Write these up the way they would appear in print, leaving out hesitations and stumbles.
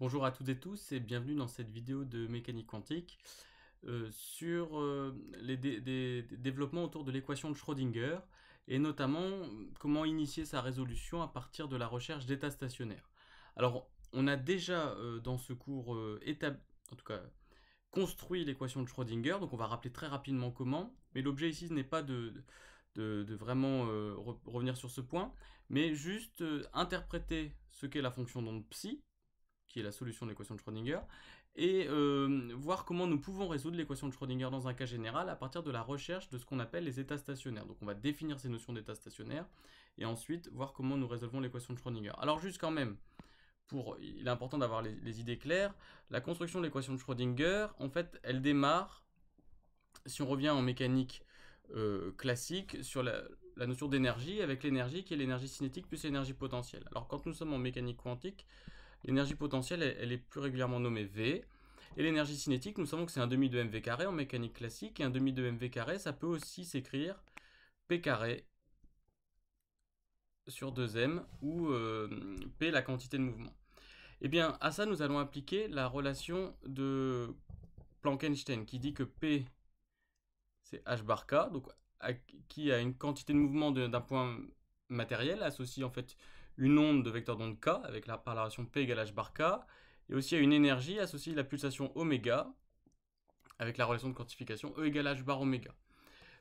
Bonjour à toutes et tous et bienvenue dans cette vidéo de mécanique quantique sur des développements autour de l'équation de Schrödinger et notamment comment initier sa résolution à partir de la recherche d'états stationnaires. Alors on a déjà dans ce cours en tout cas construit l'équation de Schrödinger, donc on va rappeler très rapidement comment, mais l'objet ici n'est pas de vraiment revenir sur ce point, mais juste interpréter ce qu'est la fonction d'onde psi, qui est la solution de l'équation de Schrödinger, et voir comment nous pouvons résoudre l'équation de Schrödinger dans un cas général à partir de la recherche de ce qu'on appelle les états stationnaires. Donc on va définir ces notions d'états stationnaires, et ensuite voir comment nous résolvons l'équation de Schrödinger. Alors juste quand même, il est important d'avoir les idées claires, la construction de l'équation de Schrödinger, en fait, elle démarre, si on revient en mécanique classique, sur la notion d'énergie, avec l'énergie qui est l'énergie cinétique plus l'énergie potentielle. Alors quand nous sommes en mécanique quantique, l'énergie potentielle, elle est plus régulièrement nommée V. Et l'énergie cinétique, nous savons que c'est un demi de mv carré en mécanique classique. Et un demi de mv carré, ça peut aussi s'écrire P carré sur 2m, où P la quantité de mouvement. Et bien, à ça, nous allons appliquer la relation de Planck-Einstein, qui dit que P, c'est h bar k, donc qui a une quantité de mouvement d'un point matériel, associe en fait une onde de vecteur d'onde k, par la relation P égale h bar k, et aussi à une énergie associée la pulsation oméga, avec la relation de quantification E égale h bar oméga.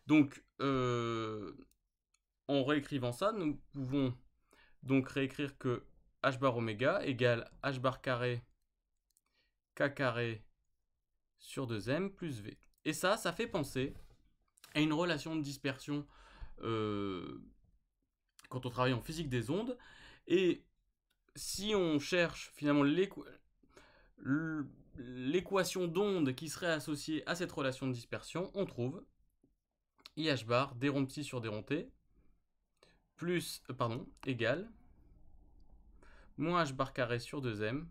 Donc, en réécrivant ça, nous pouvons donc réécrire que h bar oméga égale h bar carré k carré sur 2m plus v. Et ça fait penser à une relation de dispersion quand on travaille en physique des ondes. Et si on cherche finalement l'équation d'onde qui serait associée à cette relation de dispersion, on trouve IH bar d rond psi sur d rond t plus, égale moins h bar carré sur 2m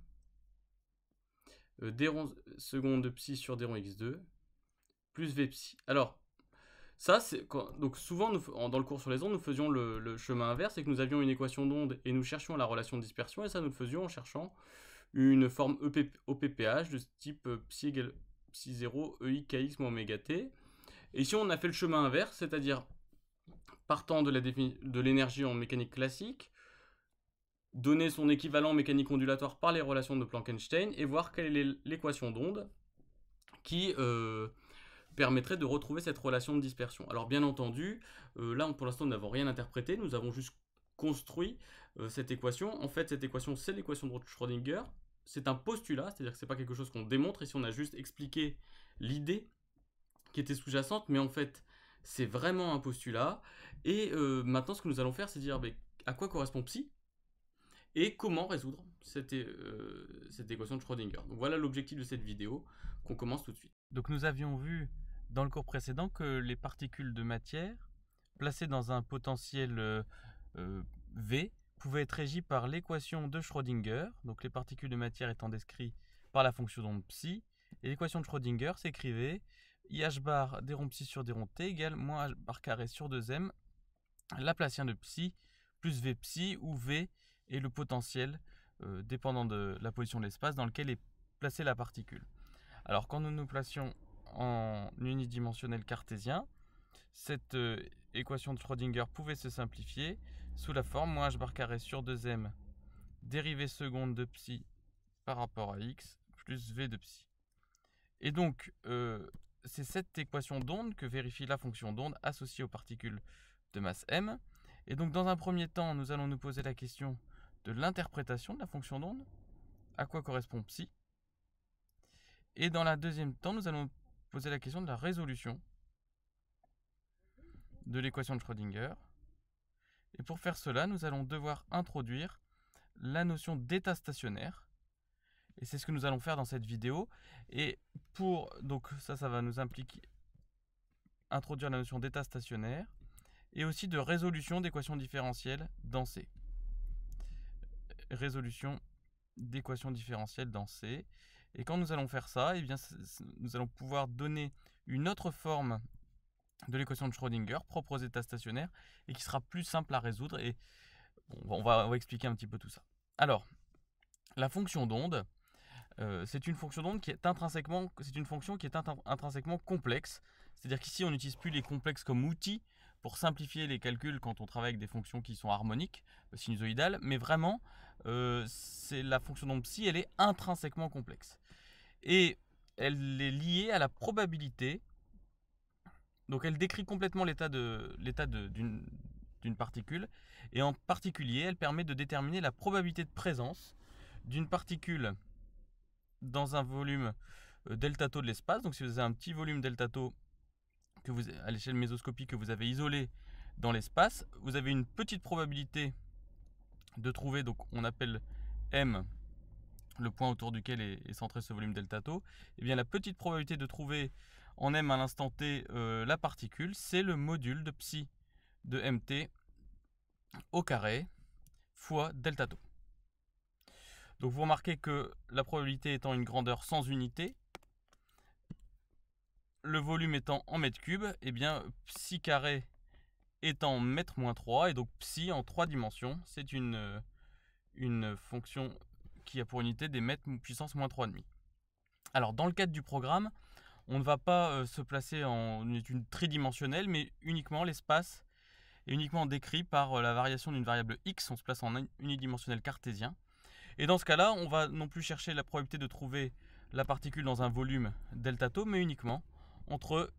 d rond seconde de psi sur d rond x2 plus v psi. Alors, ça, donc souvent, dans le cours sur les ondes, nous faisions le chemin inverse, c'est que nous avions une équation d'onde et nous cherchions la relation de dispersion, et ça, nous le faisions en cherchant une forme OPPH de type psi égale psi 0 EI KX moins oméga t. Et ici, on a fait le chemin inverse, c'est-à-dire partant de l'énergie en mécanique classique, donner son équivalent mécanique ondulatoire par les relations de Planck-Einstein et voir quelle est l'équation d'onde qui permettrait de retrouver cette relation de dispersion. Alors bien entendu, là pour l'instant nous n'avons rien interprété, nous avons juste construit cette équation. En fait cette équation c'est l'équation de Schrödinger, c'est un postulat, c'est-à-dire que c'est pas quelque chose qu'on démontre, ici on a juste expliqué l'idée qui était sous-jacente, mais en fait c'est vraiment un postulat. Et maintenant ce que nous allons faire c'est dire à quoi correspond psi et comment résoudre cette équation de Schrödinger. Donc voilà l'objectif de cette vidéo qu'on commence tout de suite. Donc nous avions vu dans le cours précédent que les particules de matière placées dans un potentiel V pouvaient être régies par l'équation de Schrödinger, donc les particules de matière étant décrites par la fonction d'onde psi, et l'équation de Schrödinger s'écrivait IH bar d rond psi sur d rond t égale moins h bar carré sur 2m laplacien de psi plus v psi, où v est le potentiel dépendant de la position de l'espace dans lequel est placée la particule. Alors quand nous nous placions en unidimensionnel cartésien, cette équation de Schrödinger pouvait se simplifier sous la forme moins h bar carré sur 2m dérivée seconde de psi par rapport à x plus v de psi. Et donc c'est cette équation d'onde que vérifie la fonction d'onde associée aux particules de masse m. Et donc dans un premier temps, nous allons nous poser la question de l'interprétation de la fonction d'onde, à quoi correspond psi. Et dans la deuxième temps, nous allons poser la question de la résolution de l'équation de Schrödinger. Et pour faire cela, nous allons devoir introduire la notion d'état stationnaire. Et c'est ce que nous allons faire dans cette vidéo. Et donc ça va nous impliquer introduire la notion d'état stationnaire et aussi de résolution d'équations différentielles dans C. Résolution d'équations différentielles dans C. Et quand nous allons faire ça, eh bien, nous allons pouvoir donner une autre forme de l'équation de Schrödinger propre aux états stationnaires et qui sera plus simple à résoudre. Et on va expliquer un petit peu tout ça. Alors, la fonction d'onde, c'est une fonction d'onde qui est intrinsèquement complexe. C'est-à-dire qu'ici, on n'utilise plus les complexes comme outils pour simplifier les calculs quand on travaille avec des fonctions qui sont harmoniques, sinusoïdales, mais vraiment, c'est la fonction d'onde psi, elle est intrinsèquement complexe. Et elle est liée à la probabilité. Donc elle décrit complètement l'état d'une particule, et en particulier, elle permet de déterminer la probabilité de présence d'une particule dans un volume delta tau de l'espace. Donc si vous avez un petit volume delta tau à l'échelle mésoscopique que vous avez isolé dans l'espace, vous avez une petite probabilité de trouver, donc on appelle M le point autour duquel est centré ce volume delta tau. Et bien la petite probabilité de trouver en M à l'instant t la particule, c'est le module de psi de mt au carré fois delta tau. Donc vous remarquez que la probabilité étant une grandeur sans unité, le volume étant en mètres cubes, et bien psi carré étant mètre moins 3, et donc psi en 3 dimensions, c'est une fonction qui a pour unité des mètres puissance moins 3,5. Alors dans le cadre du programme, on ne va pas se placer en une tridimensionnelle, mais uniquement l'espace est uniquement décrit par la variation d'une variable x, on se place en unidimensionnel cartésien. Et dans ce cas-là, on va non plus chercher la probabilité de trouver la particule dans un volume delta tau, mais uniquement entre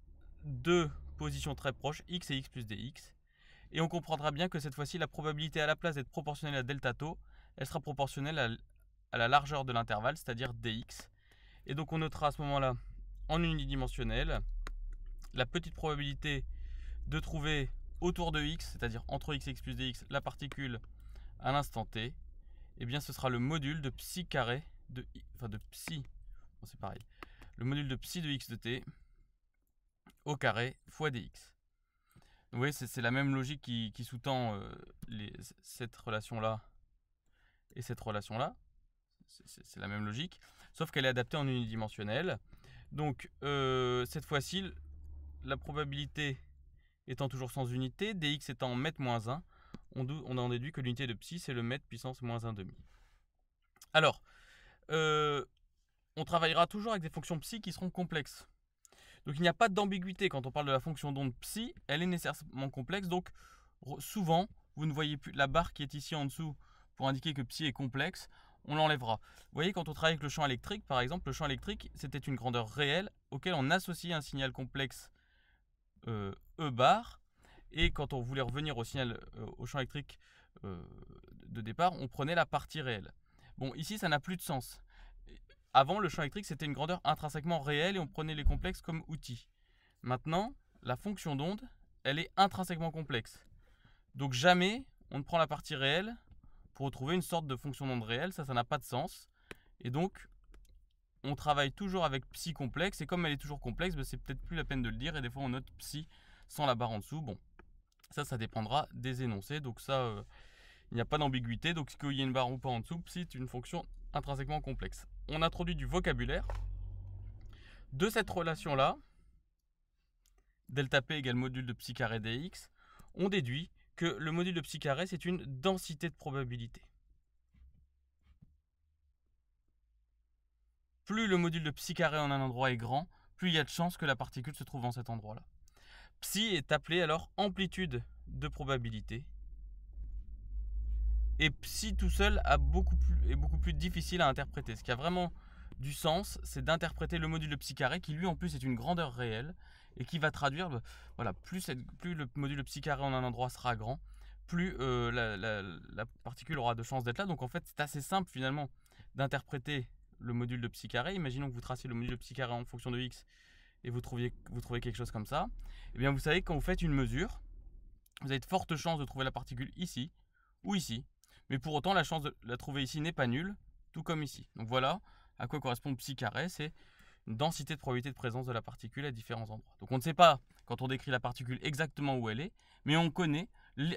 deux positions très proches, x et x plus dx. Et on comprendra bien que cette fois-ci, la probabilité à la place d'être proportionnelle à delta tau, elle sera proportionnelle à la largeur de l'intervalle, c'est-à-dire dx. Et donc on notera à ce moment-là, en unidimensionnel, la petite probabilité de trouver autour de x, c'est-à-dire entre x et x plus dx, la particule à l'instant t, et bien ce sera le module de psi carré de psi, bon, c'est pareil, le module de psi de x de t au carré fois dx. Donc, vous voyez, c'est la même logique qui sous-tend cette relation-là et cette relation-là. C'est la même logique, sauf qu'elle est adaptée en unidimensionnel. Donc cette fois-ci, la probabilité étant toujours sans unité, dx étant mètre moins 1, on en déduit que l'unité de psi, c'est le mètre puissance moins 1,5. Alors, on travaillera toujours avec des fonctions psi qui seront complexes. Donc il n'y a pas d'ambiguïté quand on parle de la fonction d'onde psi, elle est nécessairement complexe, donc souvent, vous ne voyez plus la barre qui est ici en dessous pour indiquer que psi est complexe, on l'enlèvera. Vous voyez, quand on travaille avec le champ électrique, par exemple, le champ électrique, c'était une grandeur réelle auquel on associait un signal complexe E bar, et quand on voulait revenir au signal au champ électrique de départ, on prenait la partie réelle. Bon, ici, ça n'a plus de sens. Avant, le champ électrique, c'était une grandeur intrinsèquement réelle et on prenait les complexes comme outils. Maintenant, la fonction d'onde, elle est intrinsèquement complexe. Donc jamais on ne prend la partie réelle pour retrouver une sorte de fonction d'onde réelle, ça n'a pas de sens. Et donc, on travaille toujours avec psi complexe, et comme elle est toujours complexe, c'est peut-être plus la peine de le dire, et des fois on note psi sans la barre en dessous. Bon, ça dépendra des énoncés, donc ça, il n'y a pas d'ambiguïté, donc qu'il y ait une barre ou pas en dessous, psi est une fonction intrinsèquement complexe. On introduit du vocabulaire. De cette relation-là, delta p égale module de psi carré dx, on déduit que le module de psi carré, c'est une densité de probabilité. Plus le module de psi carré en un endroit est grand, plus il y a de chances que la particule se trouve en cet endroit-là. Psi est appelé alors amplitude de probabilité. Et psi tout seul est beaucoup plus difficile à interpréter. Ce qui a vraiment du sens, c'est d'interpréter le module de psi carré, qui lui en plus est une grandeur réelle, et qui va traduire, voilà, plus le module de psi carré en un endroit sera grand, plus la particule aura de chances d'être là. Donc en fait, c'est assez simple finalement d'interpréter le module de psi carré. Imaginons que vous traciez le module de psi carré en fonction de x, et vous trouvez quelque chose comme ça. Et bien vous savez que quand vous faites une mesure, vous avez de fortes chances de trouver la particule ici ou ici. Mais pour autant, la chance de la trouver ici n'est pas nulle, tout comme ici. Donc voilà à quoi correspond psi carré, c'est une densité de probabilité de présence de la particule à différents endroits. Donc on ne sait pas, quand on décrit la particule, exactement où elle est, mais on connaît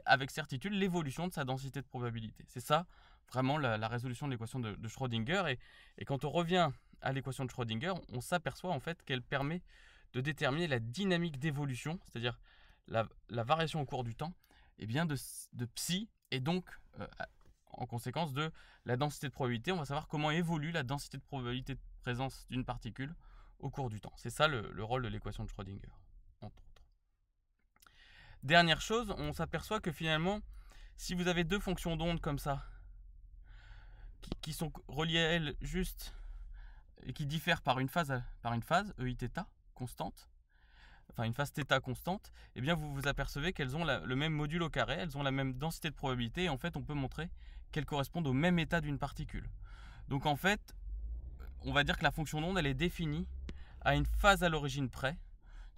avec certitude l'évolution de sa densité de probabilité. C'est ça, vraiment, la résolution de l'équation de Schrödinger. Et quand on revient à l'équation de Schrödinger, on s'aperçoit en fait qu'elle permet de déterminer la dynamique d'évolution, c'est-à-dire la variation au cours du temps, et bien de psi, et donc en conséquence de la densité de probabilité. On va savoir comment évolue la densité de probabilité de présence d'une particule au cours du temps. C'est ça le rôle de l'équation de Schrödinger, entre autres. Dernière chose, on s'aperçoit que finalement, si vous avez deux fonctions d'onde comme ça, qui sont reliées à elles juste, et qui diffèrent par une phase, EIθ, constante, enfin une phase θ constante, eh bien vous vous apercevez qu'elles ont le même module au carré, elles ont la même densité de probabilité, et en fait on peut montrer qu'elles correspondent au même état d'une particule. Donc en fait, on va dire que la fonction d'onde, elle est définie à une phase à l'origine près.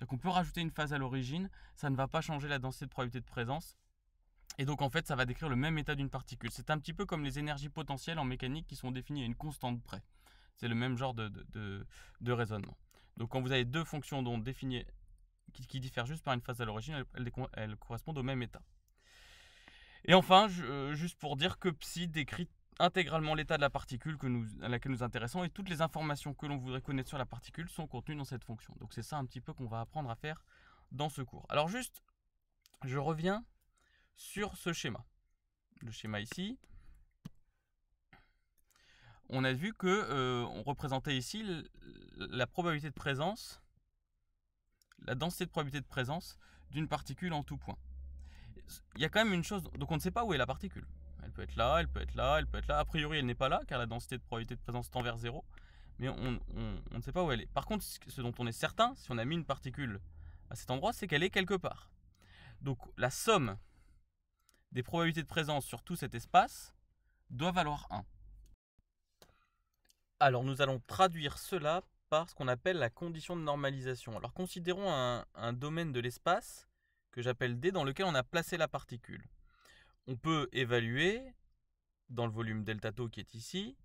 Donc on peut rajouter une phase à l'origine, ça ne va pas changer la densité de probabilité de présence. Et donc en fait, ça va décrire le même état d'une particule. C'est un petit peu comme les énergies potentielles en mécanique qui sont définies à une constante près. C'est le même genre de raisonnement. Donc quand vous avez deux fonctions d'onde définies qui diffèrent juste par une phase à l'origine, elles correspondent au même état. Et enfin, juste pour dire que psi décrit intégralement l'état de la particule à laquelle nous intéressons, et toutes les informations que l'on voudrait connaître sur la particule sont contenues dans cette fonction. Donc c'est ça un petit peu qu'on va apprendre à faire dans ce cours. Alors juste, je reviens sur ce schéma. Le schéma ici. On a vu que on représentait ici la probabilité de présence, la densité de probabilité de présence d'une particule en tout point. Il y a quand même une chose, donc on ne sait pas où est la particule. Elle peut être là, elle peut être là, elle peut être là. A priori, elle n'est pas là, car la densité de probabilité de présence tend vers 0. Mais on ne sait pas où elle est. Par contre, ce dont on est certain, si on a mis une particule à cet endroit, c'est qu'elle est quelque part. Donc la somme des probabilités de présence sur tout cet espace doit valoir 1. Alors nous allons traduire cela par ce qu'on appelle la condition de normalisation. Alors considérons un domaine de l'espace que j'appelle D, dans lequel on a placé la particule. On peut évaluer, dans le volume delta tau qui est ici,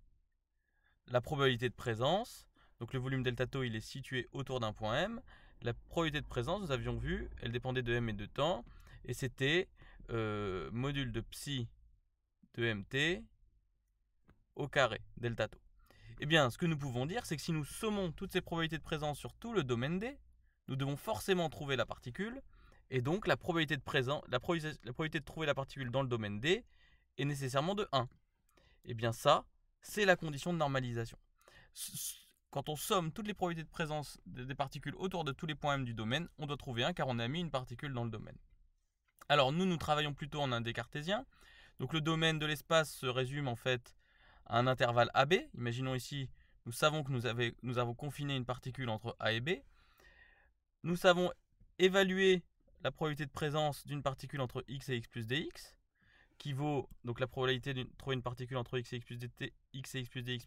la probabilité de présence. Donc le volume delta tau, il est situé autour d'un point M. La probabilité de présence, nous avions vu, elle dépendait de M et de temps, et c'était module de psi de mt au carré, delta tau. Eh bien, ce que nous pouvons dire, c'est que si nous sommons toutes ces probabilités de présence sur tout le domaine D, nous devons forcément trouver la particule, et donc la probabilité de trouver la particule dans le domaine D est nécessairement de 1. Eh bien ça, c'est la condition de normalisation. Quand on somme toutes les probabilités de présence des particules autour de tous les points M du domaine, on doit trouver 1 car on a mis une particule dans le domaine. Alors nous travaillons plutôt en un dé cartésien. Donc le domaine de l'espace se résume en fait à un intervalle AB. Imaginons ici, nous savons que nous avons confiné une particule entre A et B. Nous savons évaluer la probabilité de présence d'une particule entre x et x plus dx, qui vaut, donc la probabilité de trouver une particule entre x et x plus dx,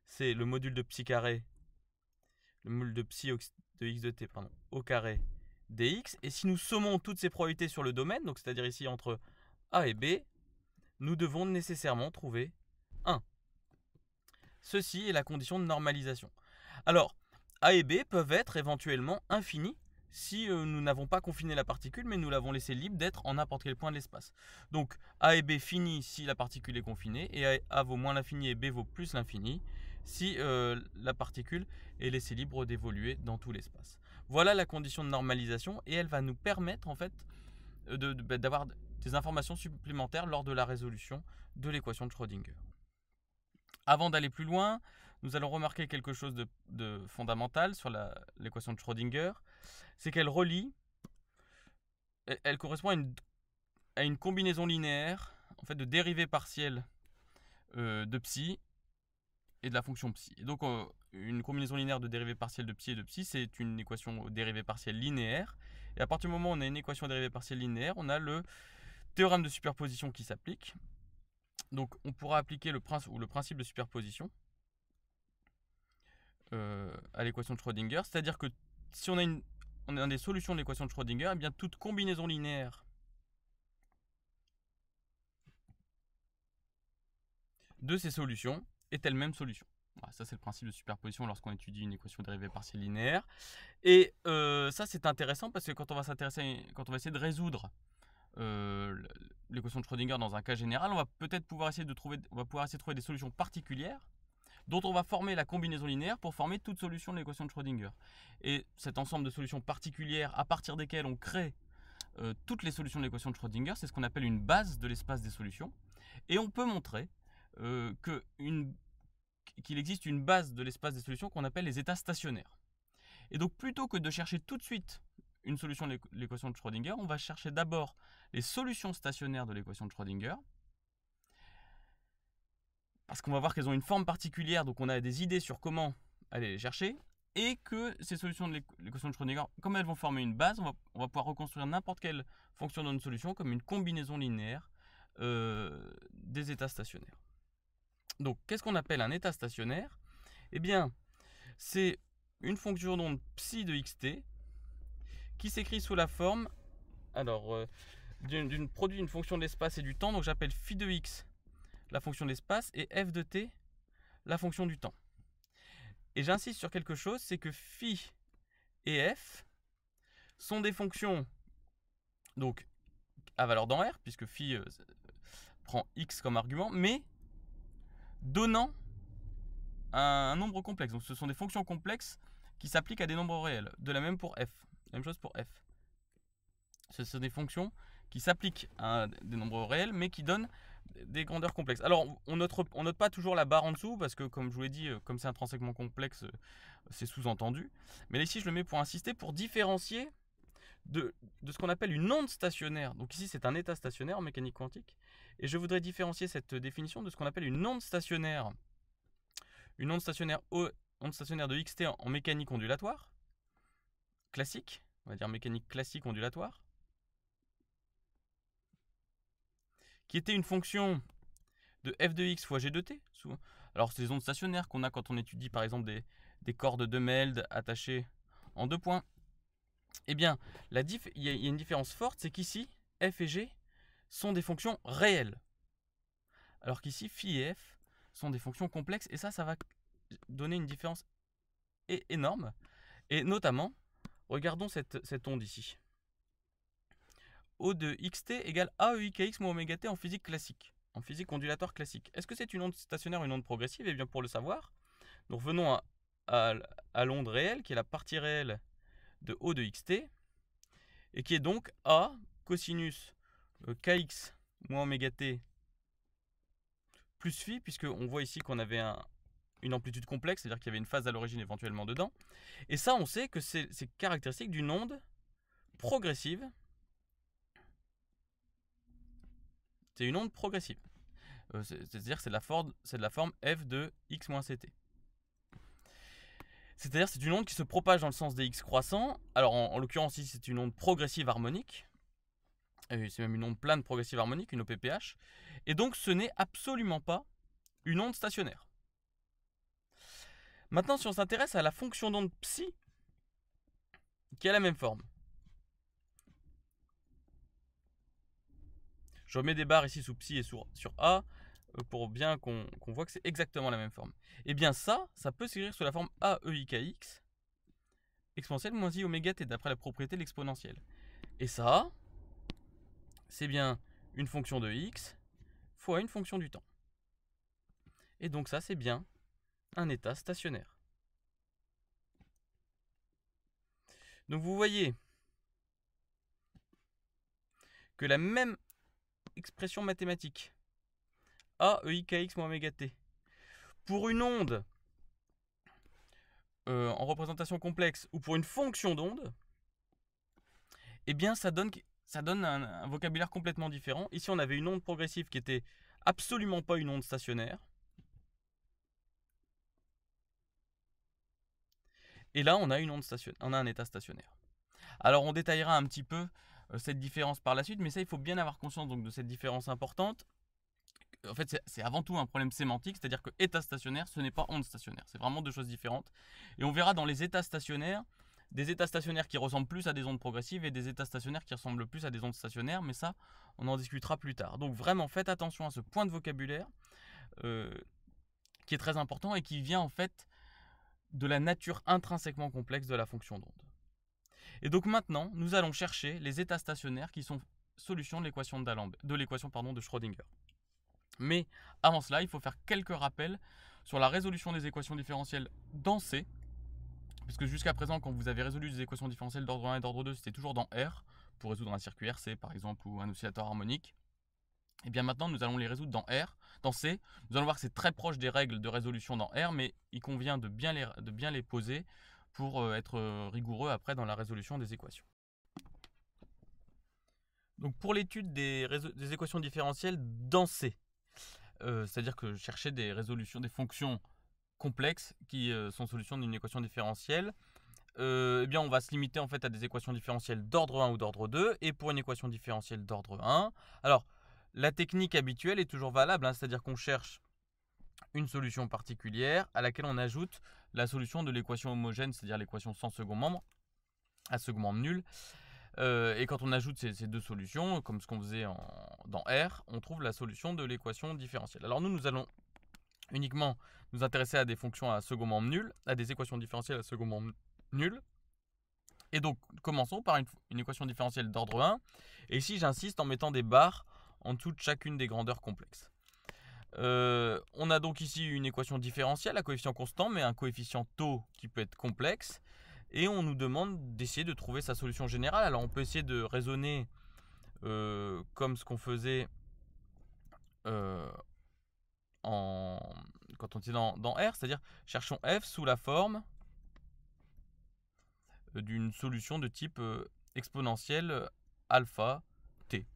c'est le module de psi carré, le module de psi de x de t, au carré dx. Et si nous sommons toutes ces probabilités sur le domaine, donc c'est-à-dire ici entre A et B, nous devons nécessairement trouver 1. Ceci est la condition de normalisation. Alors, A et B peuvent être éventuellement infinis si nous n'avons pas confiné la particule, mais nous l'avons laissé libre d'être en n'importe quel point de l'espace. Donc A et B fini si la particule est confinée, et A vaut moins l'infini et B vaut plus l'infini si la particule est laissée libre d'évoluer dans tout l'espace. Voilà la condition de normalisation, et elle va nous permettre en fait d'avoir des informations supplémentaires lors de la résolution de l'équation de Schrödinger. Avant d'aller plus loin, nous allons remarquer quelque chose de fondamental sur l'équation de Schrödinger, c'est qu'elle correspond à une combinaison linéaire en fait, de dérivées partielles de psi et de la fonction psi. Et donc une combinaison linéaire de dérivées partielles de psi et de psi, c'est une équation dérivée partielle linéaire. Et à partir du moment où on a une équation dérivée partielle linéaire, on a le théorème de superposition qui s'applique. Donc on pourra appliquer le principe de superposition à l'équation de Schrödinger, c'est-à-dire que si on a des solutions de l'équation de Schrödinger, eh bien toute combinaison linéaire de ces solutions est elle-même solution. Voilà, ça c'est le principe de superposition lorsqu'on étudie une équation dérivée partielle linéaire. Et ça c'est intéressant parce que quand on va essayer de résoudre l'équation de Schrödinger dans un cas général, on va pouvoir essayer de trouver des solutions particulières dont on va former la combinaison linéaire pour former toute solution de l'équation de Schrödinger. Et cet ensemble de solutions particulières à partir desquelles on crée toutes les solutions de l'équation de Schrödinger, c'est ce qu'on appelle une base de l'espace des solutions. Et on peut montrer qu'il existe une base de l'espace des solutions qu'on appelle les états stationnaires. Et donc plutôt que de chercher tout de suite une solution de l'équation de Schrödinger, on va chercher d'abord les solutions stationnaires de l'équation de Schrödinger, parce qu'on va voir qu'elles ont une forme particulière, donc on a des idées sur comment aller les chercher, et que ces solutions de l'équation de Schrödinger, comme elles vont former une base, on va pouvoir reconstruire n'importe quelle fonction d'une solution comme une combinaison linéaire des états stationnaires. Donc qu'est-ce qu'on appelle un état stationnaire? Eh bien, c'est une fonction d'onde psi de xt qui s'écrit sous la forme d'une produit d'une fonction de l'espace et du temps. Donc j'appelle phi de x la fonction de l'espace et f de t la fonction du temps. Et j'insiste sur quelque chose, c'est que phi et f sont des fonctions donc à valeur dans R, puisque phi prend x comme argument, mais donnant un nombre complexe. Donc ce sont des fonctions complexes qui s'appliquent à des nombres réels. De la même pour f. La même chose pour f. Ce sont des fonctions qui s'appliquent à des nombres réels, mais qui donnent des grandeurs complexes. Alors, on note pas toujours la barre en dessous, parce que, comme je vous l'ai dit, comme c'est intrinsèquement complexe, c'est sous-entendu. Mais là, ici, je le mets pour insister, pour différencier de ce qu'on appelle une onde stationnaire. Donc ici, c'est un état stationnaire en mécanique quantique. Et je voudrais différencier cette définition de ce qu'on appelle une onde stationnaire. Une onde stationnaire de xt en mécanique ondulatoire, classique, on va dire mécanique classique ondulatoire, qui était une fonction de f de x fois g de t. Alors, c'est les ondes stationnaires qu'on a quand on étudie par exemple des cordes de Meld attachées en 2 points. Eh bien, il y a une différence forte, c'est qu'ici, f et g sont des fonctions réelles. Alors qu'ici, phi et f sont des fonctions complexes. Et ça va donner une différence énorme. Et notamment, regardons cette onde ici. O de xt égale AEIKX moins oméga t en physique classique, en physique ondulatoire classique. Est-ce que c'est une onde stationnaire ou une onde progressive? Eh bien, pour le savoir, nous revenons à l'onde réelle, qui est la partie réelle de O de xt, et qui est donc A cosinus kx moins oméga t plus phi, puisqu'on voit ici qu'on avait une amplitude complexe, c'est-à-dire qu'il y avait une phase à l'origine éventuellement dedans. Et ça, on sait que c'est caractéristique d'une onde progressive. C'est une onde progressive. C'est-à-dire que c'est de la forme f de x moins ct. C'est-à-dire que c'est une onde qui se propage dans le sens des x croissants. Alors en l'occurrence ici, c'est une onde progressive harmonique. C'est même une onde plane progressive harmonique, une OPPH. Et donc ce n'est absolument pas une onde stationnaire. Maintenant, si on s'intéresse à la fonction d'onde psi, qui a la même forme. Je remets des barres ici sous psi et sur A pour bien qu'on voit que c'est exactement la même forme. Et bien ça peut s'écrire sous la forme AEIKX exponentielle moins I oméga t d'après la propriété de l'exponentielle. Et ça, c'est bien une fonction de x fois une fonction du temps. Et donc ça, c'est bien un état stationnaire. Donc vous voyez que la même expression mathématique AEIKX moins oméga t pour une onde en représentation complexe ou pour une fonction d'onde, eh bien ça donne un vocabulaire complètement différent. Ici on avait une onde progressive qui était absolument pas une onde stationnaire. Et là on a un état stationnaire. Alors on détaillera un petit peu cette différence par la suite, mais ça il faut bien avoir conscience donc de cette différence importante. En fait, c'est avant tout un problème sémantique, c'est-à-dire que état stationnaire, ce n'est pas onde stationnaire. C'est vraiment deux choses différentes. Et on verra dans les états stationnaires, des états stationnaires qui ressemblent plus à des ondes progressives et des états stationnaires qui ressemblent plus à des ondes stationnaires, mais ça, on en discutera plus tard. Donc vraiment, faites attention à ce point de vocabulaire qui est très important et qui vient en fait de la nature intrinsèquement complexe de la fonction d'onde. Et donc maintenant, nous allons chercher les états stationnaires qui sont solutions de l'équation de Schrödinger. Mais avant cela, il faut faire quelques rappels sur la résolution des équations différentielles dans C. Parce que jusqu'à présent, quand vous avez résolu des équations différentielles d'ordre 1 et d'ordre 2, c'était toujours dans R, pour résoudre un circuit RC par exemple, ou un oscillateur harmonique. Et bien maintenant, nous allons les résoudre dans R. Dans C, nous allons voir que c'est très proche des règles de résolution dans R, mais il convient de bien les poser pour être rigoureux après dans la résolution des équations. Donc pour l'étude des équations différentielles dans C, c'est-à-dire que chercher des résolutions des fonctions complexes qui sont solutions d'une équation différentielle, eh bien on va se limiter en fait à des équations différentielles d'ordre 1 ou d'ordre 2. Et pour une équation différentielle d'ordre 1, alors la technique habituelle est toujours valable, hein, c'est-à-dire qu'on cherche une solution particulière à laquelle on ajoute la solution de l'équation homogène, c'est-à-dire l'équation sans second membre, à second membre nul. Et quand on ajoute ces deux solutions, comme ce qu'on faisait dans R, on trouve la solution de l'équation différentielle. Alors nous allons uniquement nous intéresser à des fonctions à second membre nul, à des équations différentielles à second membre nul. Et donc commençons par une équation différentielle d'ordre 1. Et ici j'insiste en mettant des barres en dessous de chacune des grandeurs complexes. On a donc ici une équation différentielle à coefficient constant, mais un coefficient tau qui peut être complexe. Et on nous demande d'essayer de trouver sa solution générale. Alors on peut essayer de raisonner comme ce qu'on faisait quand on était dans R, c'est-à-dire cherchons f sous la forme d'une solution de type exponentielle alpha t.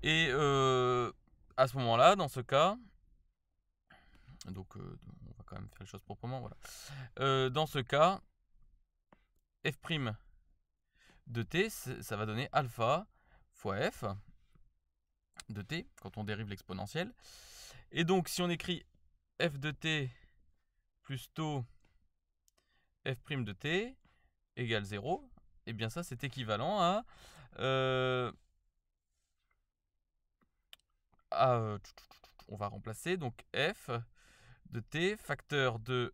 Et à ce moment-là, dans ce cas, donc on va quand même faire les choses proprement, voilà. Dans ce cas, f' de t, ça va donner alpha fois f de t, quand on dérive l'exponentielle. Et donc, si on écrit f de t plus tau f' de t égale 0, et bien ça, c'est équivalent à on va remplacer donc f de t facteur de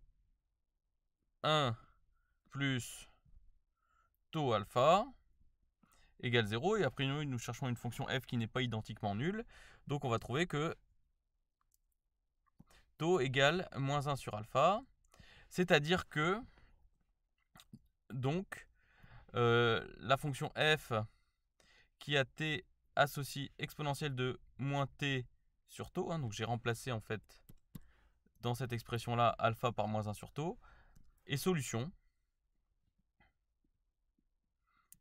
1 plus tau alpha égale 0. Et après nous cherchons une fonction f qui n'est pas identiquement nulle. Donc on va trouver que tau égale moins 1 sur alpha. C'est-à-dire que donc la fonction f qui a t associe exponentielle de moins t sur tau, hein, donc j'ai remplacé en fait dans cette expression là alpha par moins 1 sur tau, est solution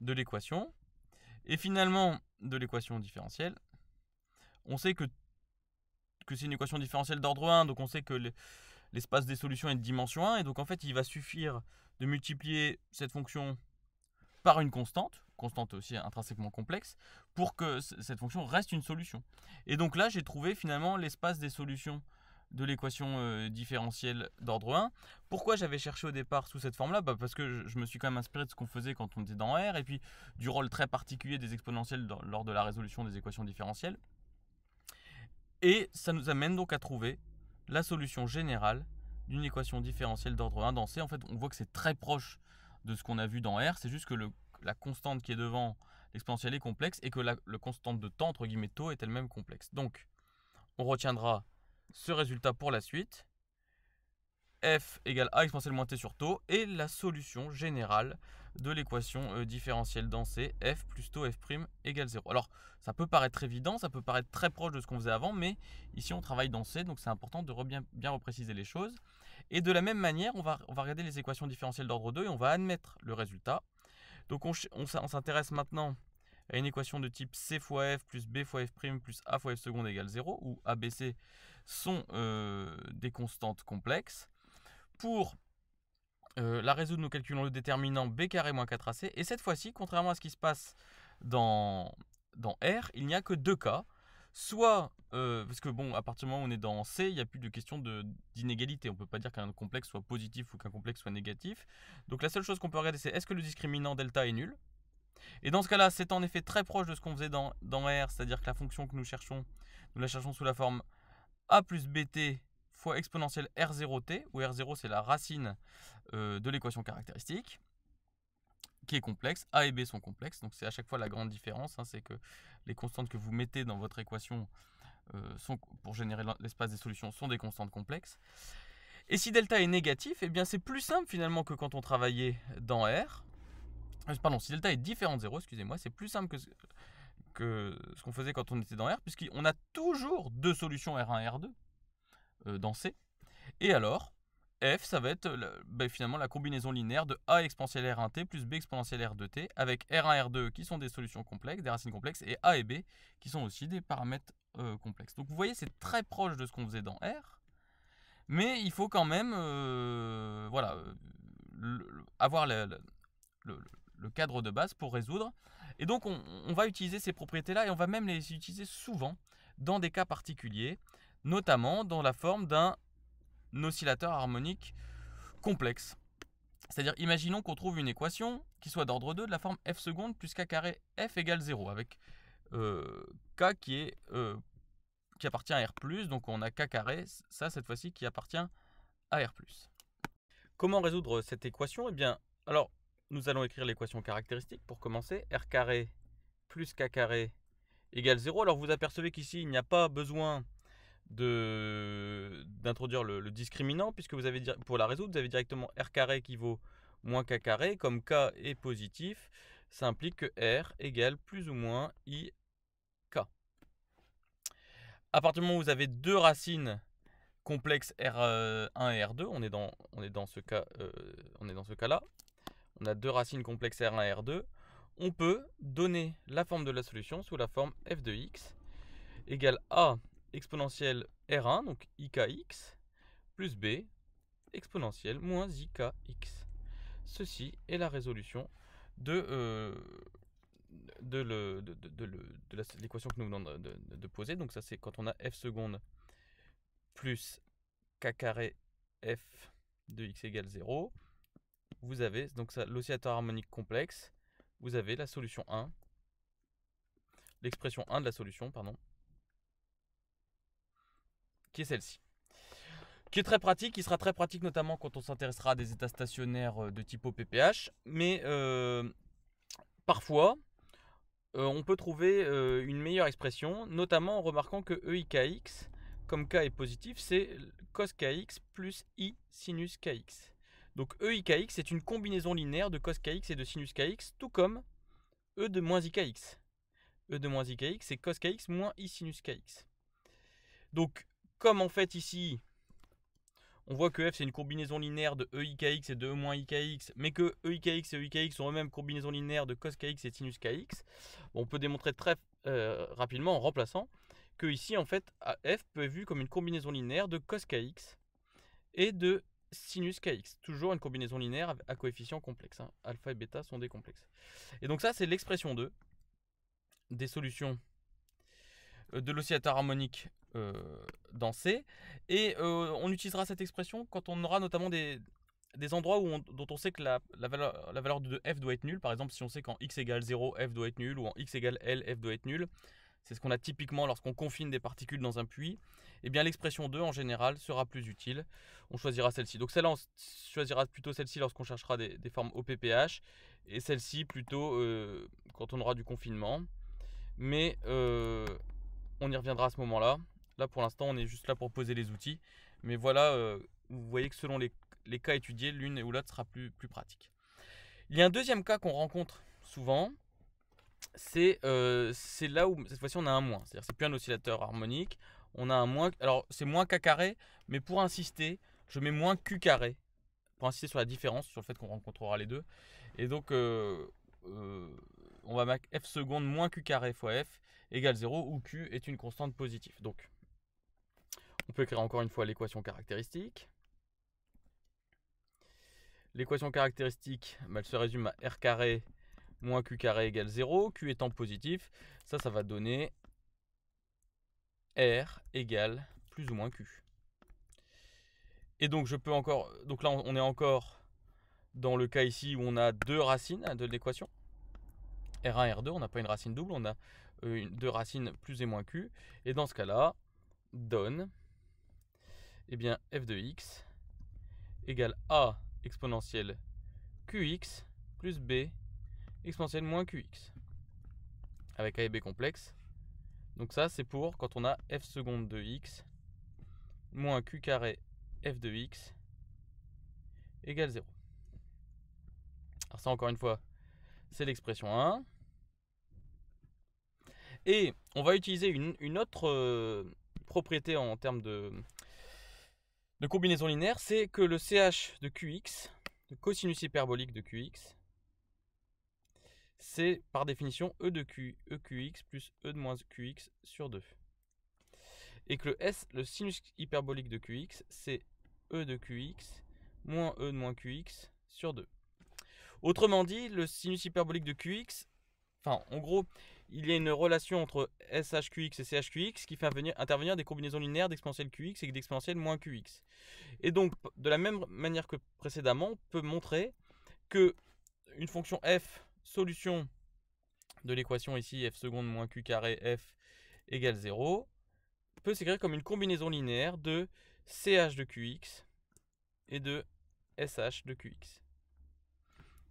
de l'équation. Et finalement de l'équation différentielle, on sait que c'est une équation différentielle d'ordre 1, donc on sait que l'espace des solutions est de dimension 1, et donc en fait il va suffire de multiplier cette fonction par une constante aussi intrinsèquement complexe, pour que cette fonction reste une solution. Et donc là, j'ai trouvé finalement l'espace des solutions de l'équation différentielle d'ordre 1. Pourquoi j'avais cherché au départ sous cette forme-là ? Parce que je me suis quand même inspiré de ce qu'on faisait quand on était dans R, et puis du rôle très particulier des exponentielles lors de la résolution des équations différentielles. Et ça nous amène donc à trouver la solution générale d'une équation différentielle d'ordre 1 dans C. En fait, on voit que c'est très proche de ce qu'on a vu dans R, c'est juste que la constante qui est devant l'exponentielle est complexe et que la constante de temps, entre guillemets tau, est elle-même complexe. Donc, on retiendra ce résultat pour la suite. F égale a exponentielle moins t sur tau et la solution générale de l'équation différentielle dans C, f plus tau f' égale 0. Alors, ça peut paraître évident, ça peut paraître très proche de ce qu'on faisait avant, mais ici on travaille dans C, donc c'est important de bien repréciser les choses. Et de la même manière, on va regarder les équations différentielles d'ordre 2 et on va admettre le résultat. Donc on s'intéresse maintenant à une équation de type C fois F plus B fois F' plus A fois F seconde égale 0, où A, B, C sont des constantes complexes. Pour la résoudre, nous calculons le déterminant B carré moins 4AC. Et cette fois-ci, contrairement à ce qui se passe dans R, il n'y a que deux cas. Soit, parce que bon, à partir du moment où on est dans C, il n'y a plus de question d'inégalité. On ne peut pas dire qu'un complexe soit positif ou qu'un complexe soit négatif. Donc la seule chose qu'on peut regarder, c'est est-ce que le discriminant delta est nul. Et dans ce cas-là, c'est en effet très proche de ce qu'on faisait dans R, c'est-à-dire que la fonction que nous la cherchons sous la forme A plus BT fois exponentielle R0t, où R0 c'est la racine de l'équation caractéristique, qui est complexe. A et B sont complexes, donc c'est à chaque fois la grande différence, hein, c'est que les constantes que vous mettez dans votre équation pour générer l'espace des solutions sont des constantes complexes. Et si delta est négatif, eh bien c'est plus simple finalement que quand on travaillait dans R. Pardon, si delta est différent de 0, excusez-moi, c'est plus simple ce qu'on faisait quand on était dans R, puisqu'on a toujours deux solutions R1 et R2 dans C. Et alors, F, ça va être finalement la combinaison linéaire de A exponentielle R1t plus B exponentielle R2t, avec R1 et R2 qui sont des solutions complexes, des racines complexes, et A et B qui sont aussi des paramètres complexes. Donc vous voyez, c'est très proche de ce qu'on faisait dans R, mais il faut quand même avoir le cadre de base pour résoudre. Et donc on va utiliser ces propriétés-là, et on va même les utiliser souvent dans des cas particuliers, notamment dans la forme d'un oscillateur harmonique complexe. C'est-à-dire, imaginons qu'on trouve une équation qui soit d'ordre 2 de la forme f seconde plus k carré f égale 0, avec k qui appartient à R+, donc on a k carré, ça cette fois-ci qui appartient à R+. Comment résoudre cette équation? Eh bien, alors, nous allons écrire l'équation caractéristique pour commencer. R carré plus k carré égale 0. Alors, vous apercevez qu'ici, il n'y a pas besoin d'introduire le discriminant, puisque vous avez, pour la résoudre, vous avez directement R carré qui vaut moins k carré. Comme k est positif, ça implique que R égale plus ou moins I k. À partir du moment où vous avez deux racines complexes R1 et R2, on est dans ce cas-là, on a deux racines complexes R1 et R2, on peut donner la forme de la solution sous la forme f de x égale A exponentielle R1, donc IKX, plus B exponentielle moins IKX. Ceci est la résolution de l'équation que nous venons de poser. Donc ça, c'est quand on a f seconde plus k carré f de x égale 0. Vous avez donc ça, l'oscillateur harmonique complexe. Vous avez la solution 1, l'expression 1 de la solution, pardon, qui est celle-ci. Qui est très pratique, qui sera très pratique notamment quand on s'intéressera à des états stationnaires de type OPPH. Mais parfois, on peut trouver une meilleure expression, notamment en remarquant que EIKX, comme K est positif, c'est cos KX plus I sinus KX. Donc EIKX est une combinaison linéaire de cos KX et de sinus KX, tout comme E de moins IKX. E de moins IKX, c'est cos KX moins I sinus KX. Donc, comme en fait ici, on voit que F c'est une combinaison linéaire de EIKX et de E moins IKX, mais que EIKX et EIKX sont eux-mêmes combinaisons linéaires de cos KX et sinus KX, on peut démontrer très rapidement en remplaçant que ici en fait F peut être vu comme une combinaison linéaire de cos KX et de sinus KX, toujours une combinaison linéaire à coefficients complexes, hein. Alpha et bêta sont des complexes. Et donc ça c'est l'expression 2 des solutions de l'oscillateur harmonique dans C, et on utilisera cette expression quand on aura notamment des endroits dont on sait que la valeur de f doit être nulle. Par exemple, si on sait qu'en x égale 0, f doit être nul, ou en x égale L, f doit être nul. C'est ce qu'on a typiquement lorsqu'on confine des particules dans un puits. Eh bien, l'expression 2, en général, sera plus utile. On choisira celle-ci. Donc celle-là, on choisira plutôt celle-ci lorsqu'on cherchera des formes OPPH, et celle-ci plutôt quand on aura du confinement. Mais on y reviendra à ce moment-là. Là, pour l'instant, on est juste là pour poser les outils. Mais voilà, vous voyez que selon les cas étudiés, l'une ou l'autre sera plus pratique. Il y a un deuxième cas qu'on rencontre souvent. C'est là où, cette fois-ci, on a un moins. C'est-à-dire que c'est plus un oscillateur harmonique. On a un moins. Alors, c'est moins k carré. Mais pour insister, je mets moins q carré. Pour insister sur la différence, sur le fait qu'on rencontrera les deux. Et donc, on va mettre f seconde moins q carré fois f égale 0, où q est une constante positive. Donc, on peut écrire encore une fois l'équation caractéristique. L'équation caractéristique, elle se résume à r carré moins q carré égale 0, q étant positif. Ça va donner r égale plus ou moins q. Et donc, je peux encore. Donc là, on est encore dans le cas ici où on a deux racines de l'équation. R1 et R2, on n'a pas une racine double, on a deux racines plus et moins q. Et dans ce cas-là, donne bien, f de x égale a exponentielle qx plus b exponentielle moins qx, avec a et b complexe. Donc ça, c'est pour quand on a f seconde de x moins q carré f de x égale 0. Alors ça, encore une fois, c'est l'expression 1. Et on va utiliser une autre propriété en termes de combinaison linéaire, c'est que le CH de QX, le cosinus hyperbolique de QX, c'est par définition E de EQX plus E de moins QX sur 2. Et que le sinus hyperbolique de QX, c'est E de QX moins E de moins QX sur 2. Autrement dit, le sinus hyperbolique de QX, enfin en gros, il y a une relation entre SHQX et CHQX qui fait intervenir des combinaisons linéaires d'exponentielle QX et d'exponentielle moins QX. Et donc, de la même manière que précédemment, on peut montrer que une fonction f, solution de l'équation ici, f seconde moins q carré f égale 0, peut s'écrire comme une combinaison linéaire de CH de QX et de SH de QX.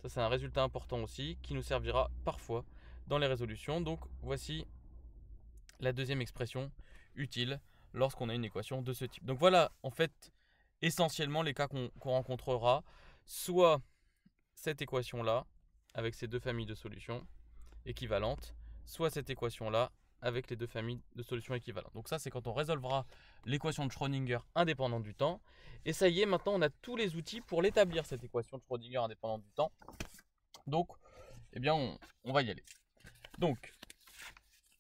Ça, c'est un résultat important aussi qui nous servira parfois dans les résolutions. Donc, voici la deuxième expression utile lorsqu'on a une équation de ce type. Donc voilà, en fait, essentiellement les cas qu'on rencontrera, soit cette équation-là, avec ces deux familles de solutions équivalentes, soit cette équation-là, avec les deux familles de solutions équivalentes. Donc ça, c'est quand on résolvera l'équation de Schrödinger indépendante du temps. Et ça y est, maintenant, on a tous les outils pour l'établir, cette équation de Schrödinger indépendante du temps. Donc, eh bien, on va y aller. Donc,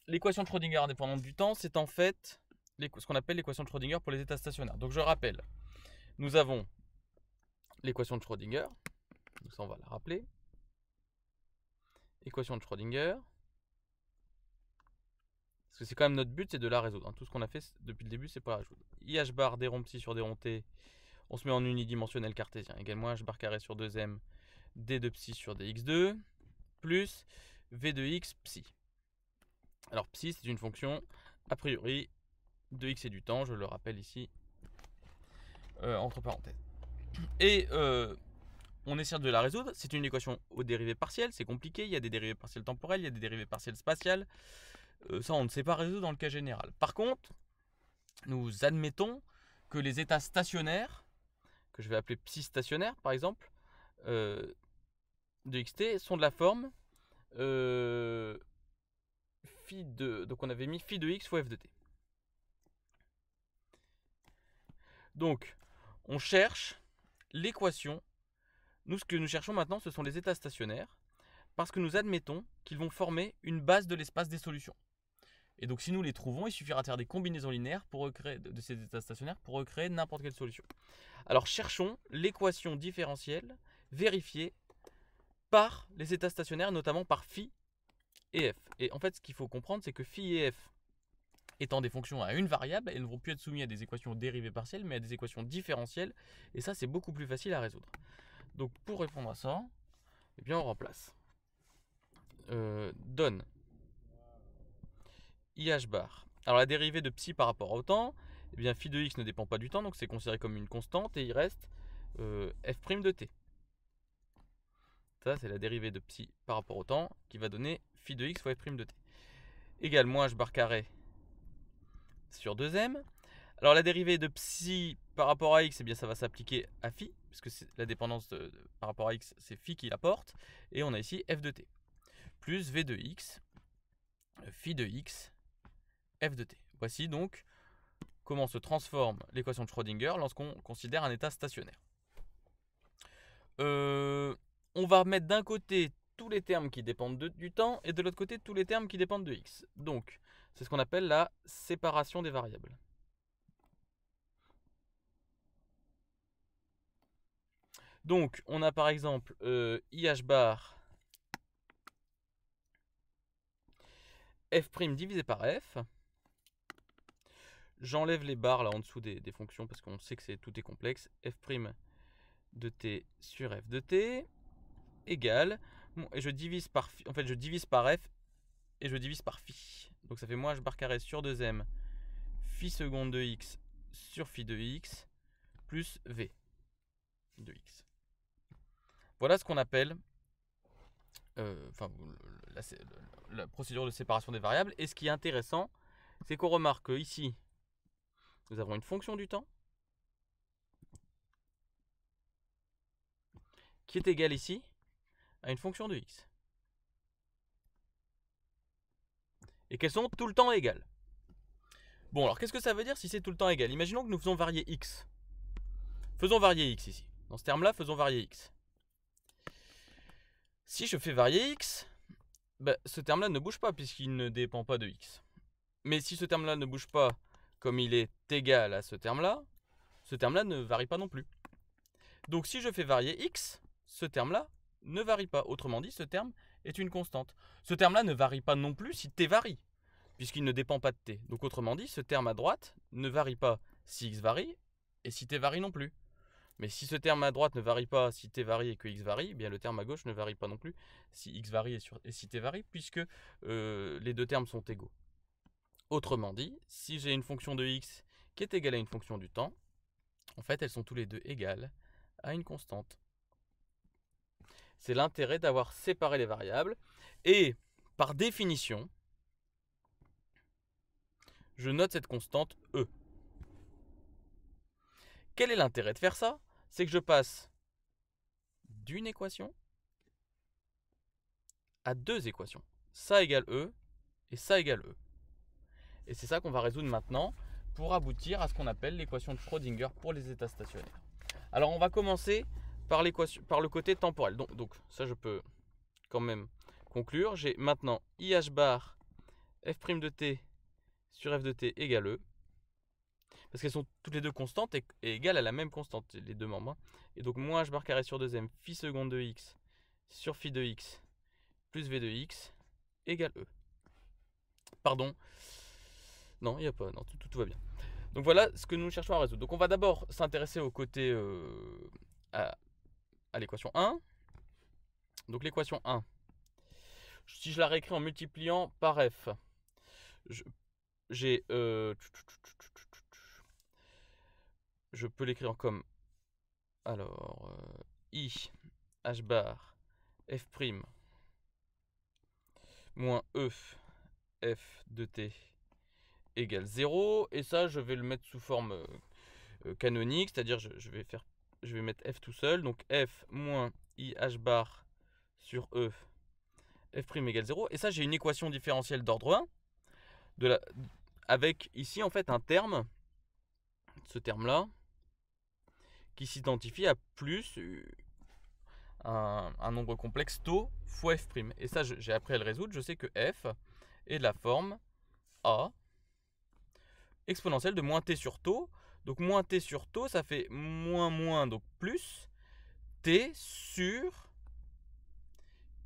l'équation de Schrödinger indépendante du temps, c'est en fait ce qu'on appelle l'équation de Schrödinger pour les états stationnaires. Donc, je rappelle, nous avons l'équation de Schrödinger. Donc ça, on va la rappeler. Équation de Schrödinger. Parce que c'est quand même notre but, c'est de la résoudre. Tout ce qu'on a fait depuis le début, c'est pour la résoudre. IH bar d rond psi sur d rond t, on se met en unidimensionnel cartésien, égale moins h bar carré sur 2m d de psi sur dx2, plus v de x psi. Alors psi, c'est une fonction, a priori, de x et du temps, je le rappelle ici, entre parenthèses. Et on essaie de la résoudre. C'est une équation aux dérivées partielles, c'est compliqué, il y a des dérivées partielles temporelles, il y a des dérivées partielles spatiales. Ça, on ne sait pas résoudre dans le cas général. Par contre, nous admettons que les états stationnaires, que je vais appeler psi stationnaires par exemple, de xt, sont de la forme phi de, donc on avait mis phi de x fois f de t. Donc, on cherche l'équation. Nous, ce que nous cherchons maintenant, ce sont les états stationnaires, parce que nous admettons qu'ils vont former une base de l'espace des solutions. Et donc, si nous les trouvons, il suffira de faire des combinaisons linéaires pour recréer, de ces états stationnaires pour recréer n'importe quelle solution. Alors, cherchons l'équation différentielle vérifiée par les états stationnaires, notamment par phi et f. Et en fait, ce qu'il faut comprendre, c'est que phi et f, étant des fonctions à une variable, elles ne vont plus être soumises à des équations dérivées partielles, mais à des équations différentielles. Et ça, c'est beaucoup plus facile à résoudre. Donc, pour répondre à ça, eh bien, on remplace. Donne IH bar. Alors la dérivée de psi par rapport au temps, eh bien phi de x ne dépend pas du temps, donc c'est considéré comme une constante, et il reste f' de t. Ça, c'est la dérivée de psi par rapport au temps, qui va donner phi de x fois f' de t. Égale moins h bar carré sur 2m. Alors la dérivée de psi par rapport à x, eh bien ça va s'appliquer à phi, puisque la dépendance par rapport à x, c'est phi qui l'apporte, et on a ici f de t, plus v de x, phi de x, f de t. Voici donc comment se transforme l'équation de Schrödinger lorsqu'on considère un état stationnaire. On va mettre d'un côté tous les termes qui dépendent du temps et de l'autre côté tous les termes qui dépendent de x. Donc, c'est ce qu'on appelle la séparation des variables. Donc, on a par exemple IH bar f' divisé par f. J'enlève les barres là en dessous des fonctions parce qu'on sait que tout est complexe. F' de t sur f de t égale, bon, et je divise par phi, en fait je divise par f et je divise par phi. Donc ça fait moins h bar carré sur 2m phi seconde de x sur phi de x plus v de x. Voilà ce qu'on appelle la procédure de séparation des variables. Et ce qui est intéressant, c'est qu'on remarque que ici, nous avons une fonction du temps qui est égale ici à une fonction de x. et qu'elles sont tout le temps égales. Bon, alors qu'est-ce que ça veut dire si c'est tout le temps égal? Imaginons que nous faisons varier x. Faisons varier x ici. Dans ce terme-là, faisons varier x. Si je fais varier x, ce terme-là ne bouge pas puisqu'il ne dépend pas de x. Mais si ce terme-là ne bouge pas comme il est égal à ce terme-là ne varie pas non plus. Donc si je fais varier x, ce terme-là ne varie pas. Autrement dit, ce terme est une constante. Ce terme-là ne varie pas non plus si t varie, puisqu'il ne dépend pas de t. Donc autrement dit, ce terme à droite ne varie pas si x varie et si t varie non plus. Mais si ce terme à droite ne varie pas si t varie et que x varie, eh bien le terme à gauche ne varie pas non plus si x varie et si t varie, puisque les deux termes sont égaux. Autrement dit, si j'ai une fonction de x qui est égale à une fonction du temps, en fait elles sont tous les deux égales à une constante. C'est l'intérêt d'avoir séparé les variables. Et par définition, je note cette constante E. Quel est l'intérêt de faire ça? C'est que je passe d'une équation à deux équations. Ça égale E et ça égale E. Et c'est ça qu'on va résoudre maintenant pour aboutir à ce qu'on appelle l'équation de Schrödinger pour les états stationnaires. Alors on va commencer par le côté temporel. Donc ça je peux quand même conclure. J'ai maintenant IH bar f' de t sur f de t égale E. Parce qu'elles sont toutes les deux constantes et égales à la même constante, les deux membres. Et donc moins h bar carré sur 2m phi seconde de x sur phi de x plus v de x égale E. Pardon. Non, il n'y a pas. Non, tout va bien. Donc voilà ce que nous cherchons à résoudre. Donc on va d'abord s'intéresser au côté à l'équation 1. Donc l'équation 1. Si je la réécris en multipliant par f, j'ai je peux l'écrire comme i h bar f' moins e f de t égale 0, et ça je vais le mettre sous forme canonique, c'est-à-dire je vais mettre f tout seul, donc f moins i h bar sur e f' égale 0, et ça j'ai une équation différentielle d'ordre 1 avec ici en fait un terme, ce terme là, qui s'identifie à plus un nombre complexe tau fois f'. Et ça, j'ai appris à le résoudre. Je sais que f est de la forme a exponentielle de moins t sur tau. Donc moins t sur tau, ça fait moins, donc plus t sur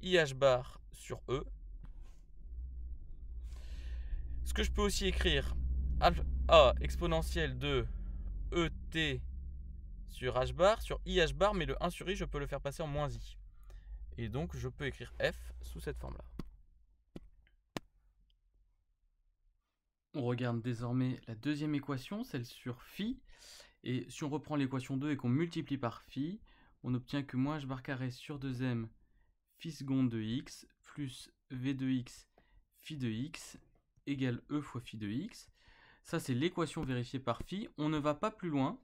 IH bar sur E. Ce que je peux aussi écrire, a exponentielle de ET sur h bar, sur IH bar, mais le 1 sur i, je peux le faire passer en moins i. Et donc, je peux écrire f sous cette forme-là. On regarde désormais la deuxième équation, celle sur phi. Et si on reprend l'équation 2 et qu'on multiplie par phi, on obtient que moins h bar carré sur 2m phi seconde de x plus v de x phi de x égale e fois phi de x. Ça, c'est l'équation vérifiée par phi. On ne va pas plus loin,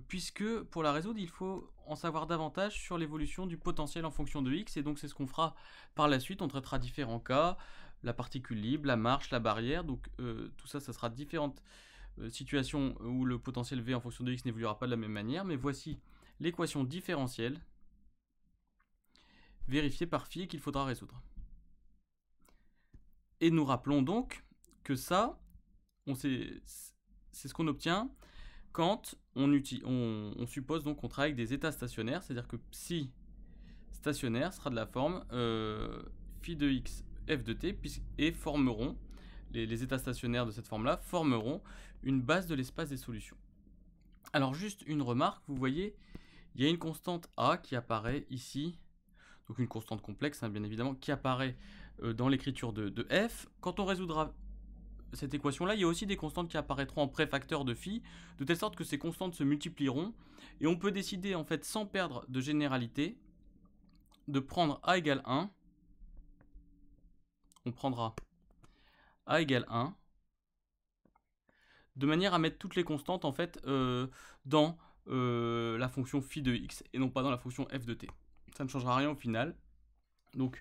puisque pour la résoudre, il faut en savoir davantage sur l'évolution du potentiel en fonction de x. Et donc, c'est ce qu'on fera par la suite. On traitera différents cas, la particule libre, la marche, la barrière. Donc, tout ça, ça sera différentes situations où le potentiel v en fonction de x n'évoluera pas de la même manière. Mais voici l'équation différentielle vérifiée par phi qu'il faudra résoudre. Et nous rappelons donc que ça, c'est ce qu'on obtient quand on suppose donc qu'on travaille avec des états stationnaires, c'est-à-dire que psi stationnaire sera de la forme phi de x f de t, et formeront, les états stationnaires de cette forme-là formeront une base de l'espace des solutions. Alors juste une remarque, vous voyez, il y a une constante a qui apparaît ici, donc une constante complexe bien évidemment, qui apparaît dans l'écriture de f. Quand on résoudra cette équation-là, il y a aussi des constantes qui apparaîtront en préfacteur de phi, de telle sorte que ces constantes se multiplieront, et on peut décider, en fait, sans perdre de généralité, de prendre a égale 1. On prendra a égale 1, de manière à mettre toutes les constantes, en fait, dans la fonction phi de x, et non pas dans la fonction f de t. Ça ne changera rien au final. Donc,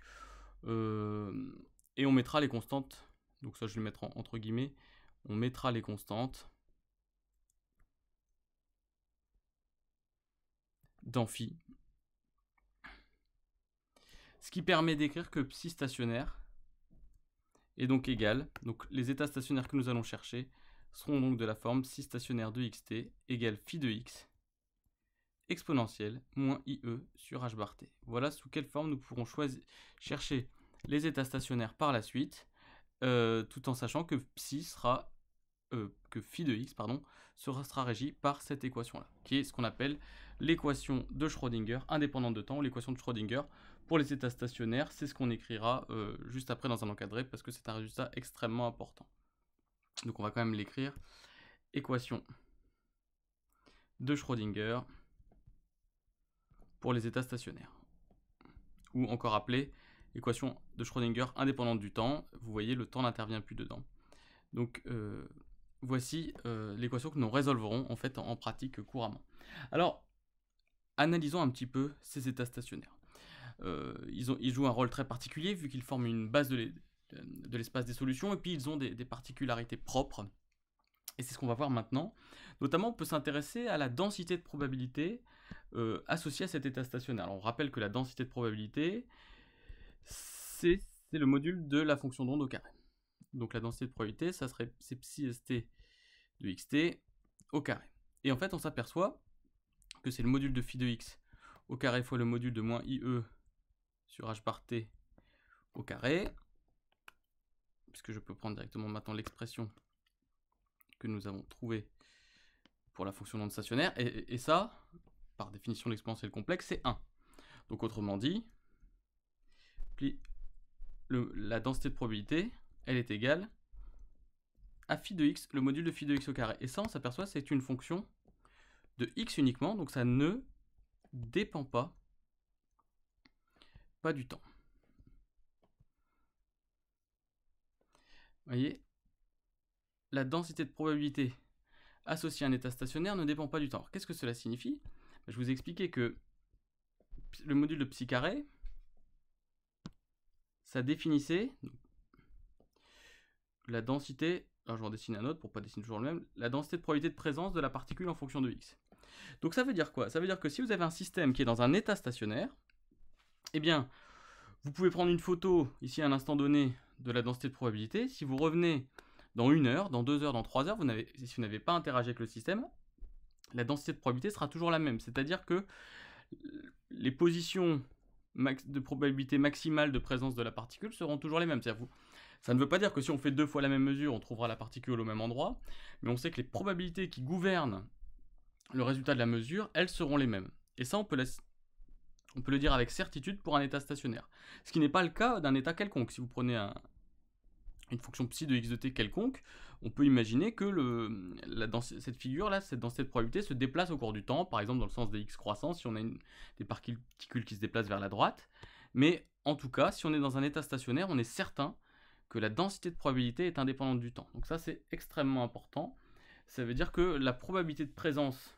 Et on mettra les constantes, donc ça je vais le mettre entre guillemets, on mettra les constantes dans phi. Ce qui permet d'écrire que psi stationnaire est donc égal, donc les états stationnaires que nous allons chercher seront donc de la forme psi stationnaire de xt égale phi de x exponentielle moins IE sur h bar t. Voilà sous quelle forme nous pourrons chercher les états stationnaires par la suite, tout en sachant que psi sera que phi de x sera régi par cette équation-là, qui est ce qu'on appelle l'équation de Schrödinger indépendante de temps, l'équation de Schrödinger pour les états stationnaires. C'est ce qu'on écrira juste après dans un encadré, parce que c'est un résultat extrêmement important. Donc on va quand même l'écrire. Équation de Schrödinger pour les états stationnaires, ou encore appelée équation de Schrödinger indépendante du temps. Vous voyez, le temps n'intervient plus dedans. Donc voici l'équation que nous résolverons en fait en pratique couramment. Alors, analysons un petit peu ces états stationnaires. Ils jouent un rôle très particulier vu qu'ils forment une base de l'espace des solutions, et puis ils ont des particularités propres. Et c'est ce qu'on va voir maintenant. Notamment, on peut s'intéresser à la densité de probabilité associée à cet état stationnaire. Alors, on rappelle que la densité de probabilité, c'est le module de la fonction d'onde au carré. Donc la densité de probabilité, ça serait psi st de xt au carré. Et en fait, on s'aperçoit que c'est le module de phi de x au carré fois le module de moins IE sur h bar t au carré, puisque je peux prendre directement maintenant l'expression que nous avons trouvée pour la fonction d'onde stationnaire, et ça, par définition de l'exponentielle complexe, c'est 1. Donc autrement dit, la densité de probabilité, elle est égale à phi de x, le module de phi de x au carré. Et ça, on s'aperçoit, c'est une fonction de x uniquement, donc ça ne dépend pas du temps. Vous voyez, la densité de probabilité associée à un état stationnaire ne dépend pas du temps. Qu'est-ce que cela signifie? Je vous ai expliqué que le module de psi carré, ça définissait la densité, alors je vais en dessiner un autre pour ne pas dessiner toujours le même, la densité de probabilité de présence de la particule en fonction de x. Donc ça veut dire quoi? Ça veut dire que si vous avez un système qui est dans un état stationnaire, eh bien, vous pouvez prendre une photo, ici à un instant donné, de la densité de probabilité. Si vous revenez dans 1 heure, dans 2 heures, dans 3 heures, si vous n'avez pas interagi avec le système, la densité de probabilité sera toujours la même. C'est-à-dire que les positions de probabilité maximale de présence de la particule seront toujours les mêmes. Ça ne veut pas dire que si on fait 2 fois la même mesure, on trouvera la particule au même endroit, mais on sait que les probabilités qui gouvernent le résultat de la mesure, elles seront les mêmes. Et ça, on peut le dire avec certitude pour un état stationnaire. Ce qui n'est pas le cas d'un état quelconque. Si vous prenez une fonction psi de x de t quelconque, on peut imaginer que cette figure-là, cette densité de probabilité se déplace au cours du temps, par exemple dans le sens des x croissants, si on a des particules qui se déplacent vers la droite. Mais en tout cas, si on est dans un état stationnaire, on est certain que la densité de probabilité est indépendante du temps. Donc ça, c'est extrêmement important. Ça veut dire que la probabilité de présence,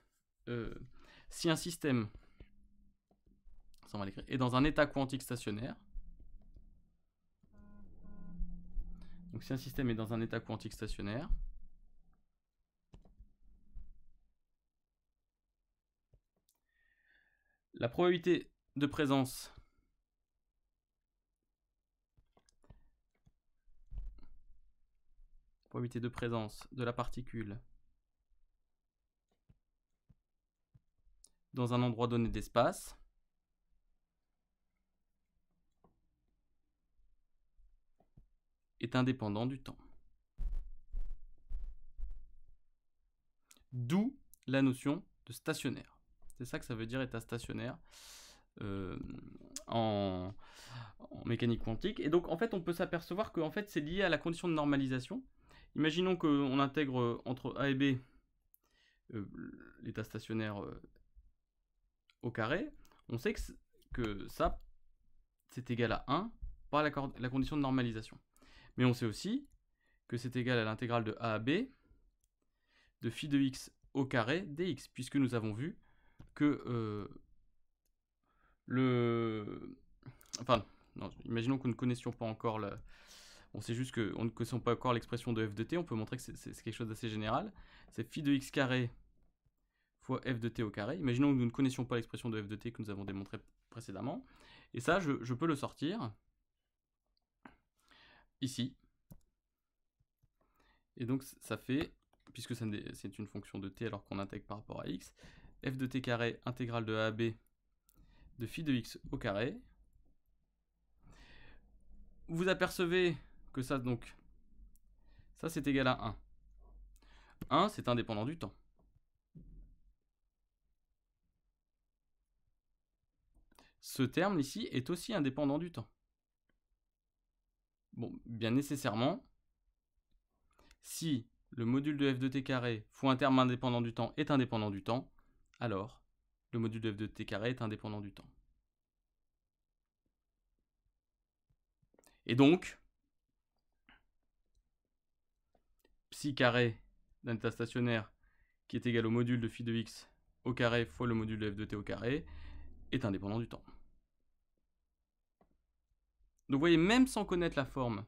si un système est dans un état quantique stationnaire, donc si un système est dans un état quantique stationnaire, la probabilité de présence de la particule dans un endroit donné d'espace est indépendant du temps. D'où la notion de stationnaire. C'est ça que ça veut dire état stationnaire en mécanique quantique. Et donc en fait on peut s'apercevoir que en fait, c'est lié à la condition de normalisation. Imaginons qu'on intègre entre A et B l'état stationnaire au carré. On sait que ça c'est égal à 1 par la condition de normalisation. Mais on sait aussi que c'est égal à l'intégrale de A à B de phi de x au carré dx, puisque nous avons vu que imaginons que nous ne connaissions pas encore On sait juste qu'on ne connaît pas encore l'expression de f de t, on peut montrer que c'est quelque chose d'assez général. C'est phi de x carré fois f de t au carré. Imaginons que nous ne connaissions pas l'expression de f de t que nous avons démontré précédemment. Et ça, je peux le sortir ici. Et donc ça fait, puisque c'est une fonction de t alors qu'on intègre par rapport à x, f de t carré intégrale de a à b de phi de x au carré. Vous apercevez que ça, donc, ça c'est égal à 1. 1, c'est indépendant du temps. Ce terme ici est aussi indépendant du temps. Bon, bien nécessairement, si le module de f de t carré fois un terme indépendant du temps est indépendant du temps, alors le module de f de t carré est indépendant du temps. Et donc, psi carré d'un état stationnaire qui est égal au module de phi de x au carré fois le module de f de t au carré est indépendant du temps. Donc vous voyez, même sans connaître la forme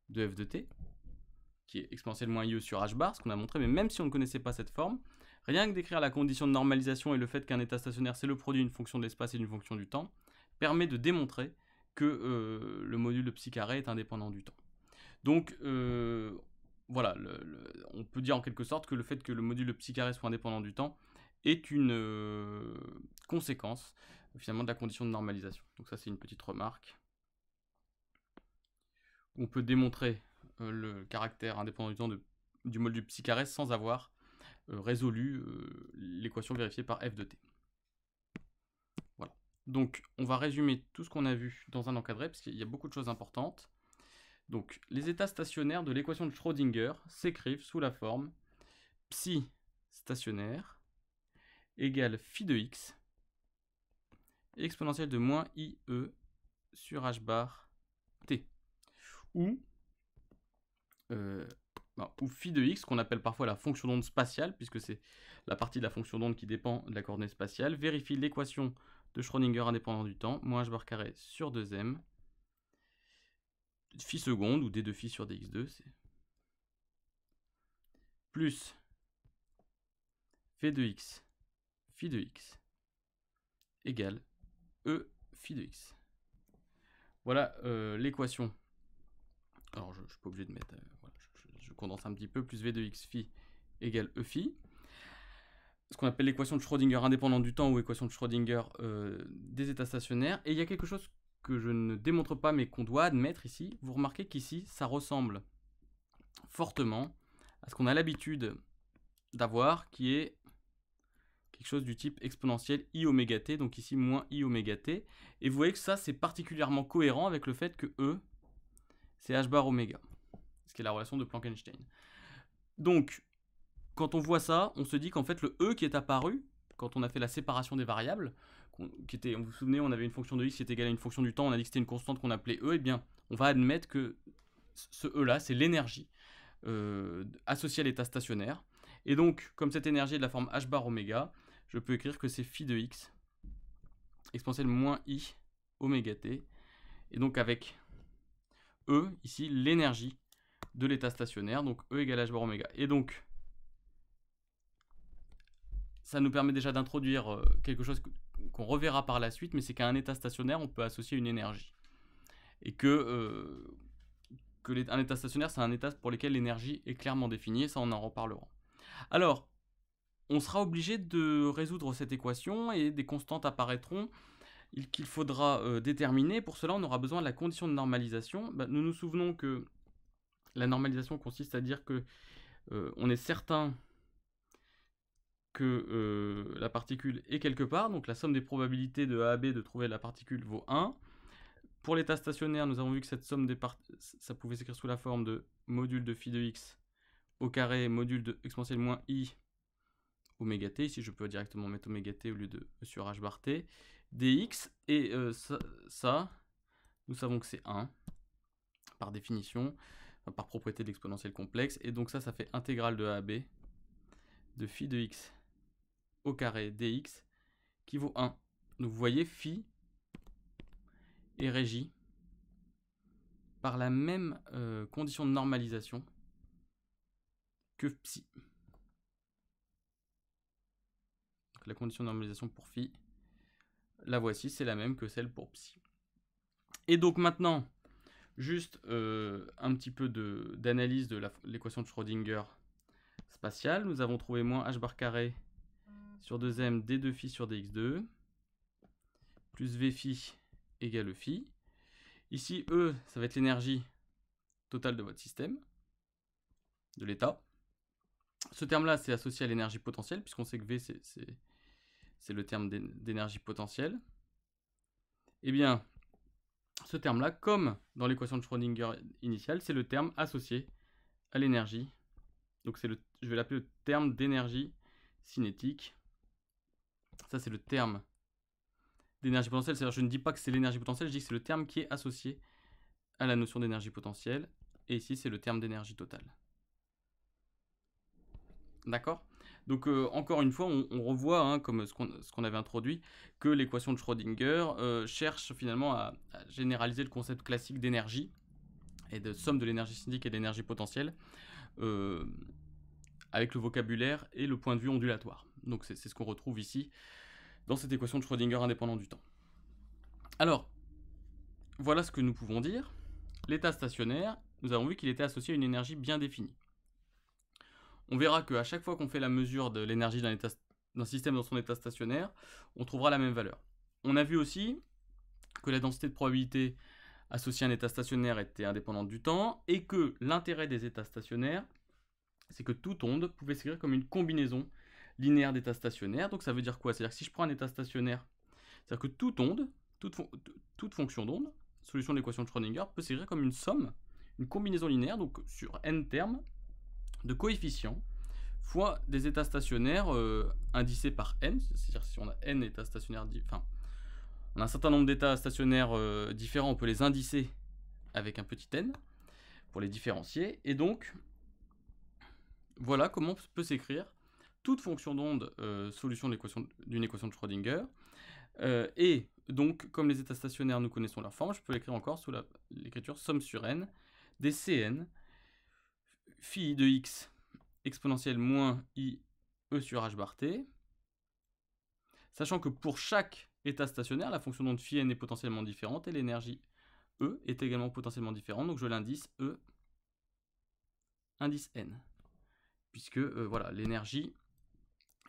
de f de t, qui est exponentielle moins IE sur h bar, ce qu'on a montré, mais même si on ne connaissait pas cette forme, rien que d'écrire la condition de normalisation et le fait qu'un état stationnaire c'est le produit d'une fonction de l'espace et d'une fonction du temps, permet de démontrer que le module de psi carré est indépendant du temps. Donc voilà, on peut dire en quelque sorte que le fait que le module de psi carré soit indépendant du temps est une conséquence finalement de la condition de normalisation. Donc ça c'est une petite remarque. On peut démontrer le caractère indépendant du temps du module psi carré sans avoir résolu l'équation vérifiée par f de t. Voilà. Donc on va résumer tout ce qu'on a vu dans un encadré, parce qu'il y a beaucoup de choses importantes. Donc les états stationnaires de l'équation de Schrödinger s'écrivent sous la forme psi stationnaire égale phi de x exponentielle de moins IE sur h bar t. Ou phi de x, qu'on appelle parfois la fonction d'onde spatiale, puisque c'est la partie de la fonction d'onde qui dépend de la coordonnée spatiale, vérifie l'équation de Schrödinger indépendant du temps, moins h bar carré sur 2m, phi seconde, ou d de phi sur dx2, c'est plus v de x, phi de x, égale e phi de x. Voilà l'équation. Alors je ne suis pas obligé de mettre, voilà, je condense un petit peu, plus v de x phi égale e phi. Ce qu'on appelle l'équation de Schrödinger indépendante du temps ou équation de Schrödinger des états stationnaires. Et il y a quelque chose que je ne démontre pas mais qu'on doit admettre ici. Vous remarquez qu'ici ça ressemble fortement à ce qu'on a l'habitude d'avoir, qui est quelque chose du type exponentielle i oméga t, donc ici moins i oméga t. Et vous voyez que ça c'est particulièrement cohérent avec le fait que E c'est h bar oméga, ce qui est la relation de Planck-Einstein. Donc quand on voit ça, on se dit qu'en fait le E qui est apparu quand on a fait la séparation des variables, qui était, vous vous souvenez, on avait une fonction de x qui est égale à une fonction du temps, on a dit que c'était une constante qu'on appelait E, et bien on va admettre que ce E là c'est l'énergie associée à l'état stationnaire. Et donc comme cette énergie est de la forme h bar oméga, je peux écrire que c'est phi de x exponentielle moins i oméga t, et donc avec E ici l'énergie de l'état stationnaire, donc E égale h bar oméga. Et donc ça nous permet déjà d'introduire quelque chose qu'on reverra par la suite, mais c'est qu'à un état stationnaire, on peut associer une énergie. Et que un état stationnaire, c'est un état pour lequel l'énergie est clairement définie, et ça on en reparlera. Alors, on sera obligé de résoudre cette équation, et des constantes apparaîtront qu'il faudra déterminer. Pour cela, on aura besoin de la condition de normalisation. Nous nous souvenons que la normalisation consiste à dire que on est certain que la particule est quelque part, donc la somme des probabilités de A à B de trouver la particule vaut 1. Pour l'état stationnaire, nous avons vu que cette somme des ça pouvait s'écrire sous la forme de module de phi de x au carré, module de exponentielle moins i oméga t, ici je peux directement mettre oméga t au lieu de e sur h bar t, dx, et ça, nous savons que c'est 1, par définition, par propriété de l'exponentielle complexe, et donc ça fait intégrale de A à B de phi de x au carré dx qui vaut 1. Donc vous voyez, phi est régi par la même condition de normalisation que psi. Donc, la condition de normalisation pour phi, la voici, c'est la même que celle pour psi. Et donc maintenant, juste un petit peu d'analyse de l'équation de Schrödinger spatiale. Nous avons trouvé moins h bar carré sur 2m d2 phi sur dx2 plus v phi égale phi. Ici, E, ça va être l'énergie totale de votre système, de l'état. Ce terme-là, c'est associé à l'énergie potentielle, puisqu'on sait que V, c'est le terme d'énergie potentielle. Eh bien, ce terme-là, comme dans l'équation de Schrödinger initiale, c'est le terme associé à l'énergie. Donc, je vais l'appeler le terme d'énergie cinétique. Ça, c'est le terme d'énergie potentielle. C'est-à-dire, je ne dis pas que c'est l'énergie potentielle, je dis que c'est le terme qui est associé à la notion d'énergie potentielle. Et ici, c'est le terme d'énergie totale. D'accord? Donc, encore une fois, on revoit, hein, comme ce qu'on avait introduit, que l'équation de Schrödinger cherche finalement à généraliser le concept classique d'énergie et de somme de l'énergie cinétique et de l'énergie potentielle avec le vocabulaire et le point de vue ondulatoire. Donc, c'est ce qu'on retrouve ici dans cette équation de Schrödinger indépendant du temps. Alors, voilà ce que nous pouvons dire. L'état stationnaire, nous avons vu qu'il était associé à une énergie bien définie. On verra qu'à chaque fois qu'on fait la mesure de l'énergie d'un système dans son état stationnaire, on trouvera la même valeur. On a vu aussi que la densité de probabilité associée à un état stationnaire était indépendante du temps, et que l'intérêt des états stationnaires, c'est que toute onde pouvait s'écrire comme une combinaison linéaire d'états stationnaires. Donc ça veut dire quoi? C'est-à-dire que si je prends un état stationnaire, c'est-à-dire que toute onde, toute fonction d'onde, solution de l'équation de Schrödinger, peut s'écrire comme une somme, une combinaison linéaire, donc sur n termes, de coefficients fois des états stationnaires indicés par n, c'est-à-dire si on a n états stationnaires, on a un certain nombre d'états stationnaires différents, on peut les indicer avec un petit n pour les différencier, et donc voilà comment peut s'écrire toute fonction d'onde solution d'une équation de Schrödinger, et donc comme les états stationnaires nous connaissons leur forme, je peux l'écrire encore sous l'écriture somme sur n des Cn phi de x exponentielle moins i e sur h bar t, sachant que pour chaque état stationnaire, la fonction d'onde phi n est potentiellement différente et l'énergie E est également potentiellement différente, donc je l'indice E indice n, puisque voilà, l'énergie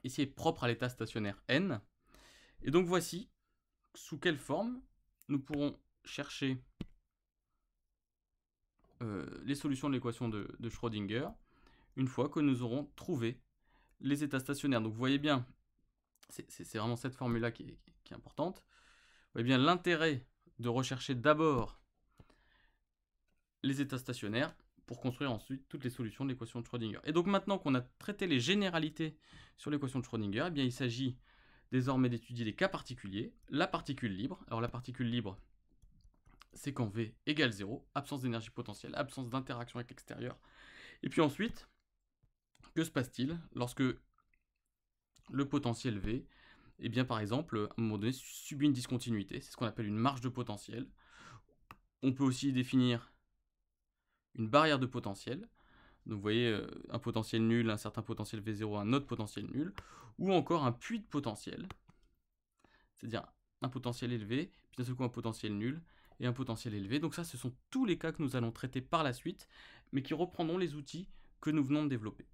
ici est propre à l'état stationnaire n. Et donc voici sous quelle forme nous pourrons chercher les solutions de l'équation de Schrödinger une fois que nous aurons trouvé les états stationnaires. Donc vous voyez bien, c'est vraiment cette formule-là qui est importante. Vous voyez bien l'intérêt de rechercher d'abord les états stationnaires pour construire ensuite toutes les solutions de l'équation de Schrödinger. Et donc maintenant qu'on a traité les généralités sur l'équation de Schrödinger, eh bien il s'agit désormais d'étudier les cas particuliers, la particule libre. Alors la particule libre, c'est quand V égale 0, absence d'énergie potentielle, absence d'interaction avec l'extérieur. Et puis ensuite, que se passe-t-il lorsque le potentiel V, eh bien par exemple, à un moment donné, subit une discontinuité, c'est ce qu'on appelle une marge de potentiel. On peut aussi définir une barrière de potentiel. Donc vous voyez, un potentiel nul, un certain potentiel V0, un autre potentiel nul, ou encore un puits de potentiel, c'est-à-dire un potentiel élevé, puis d'un seul coup un potentiel nul, et un potentiel élevé. Donc ça, ce sont tous les cas que nous allons traiter par la suite, mais qui reprendront les outils que nous venons de développer.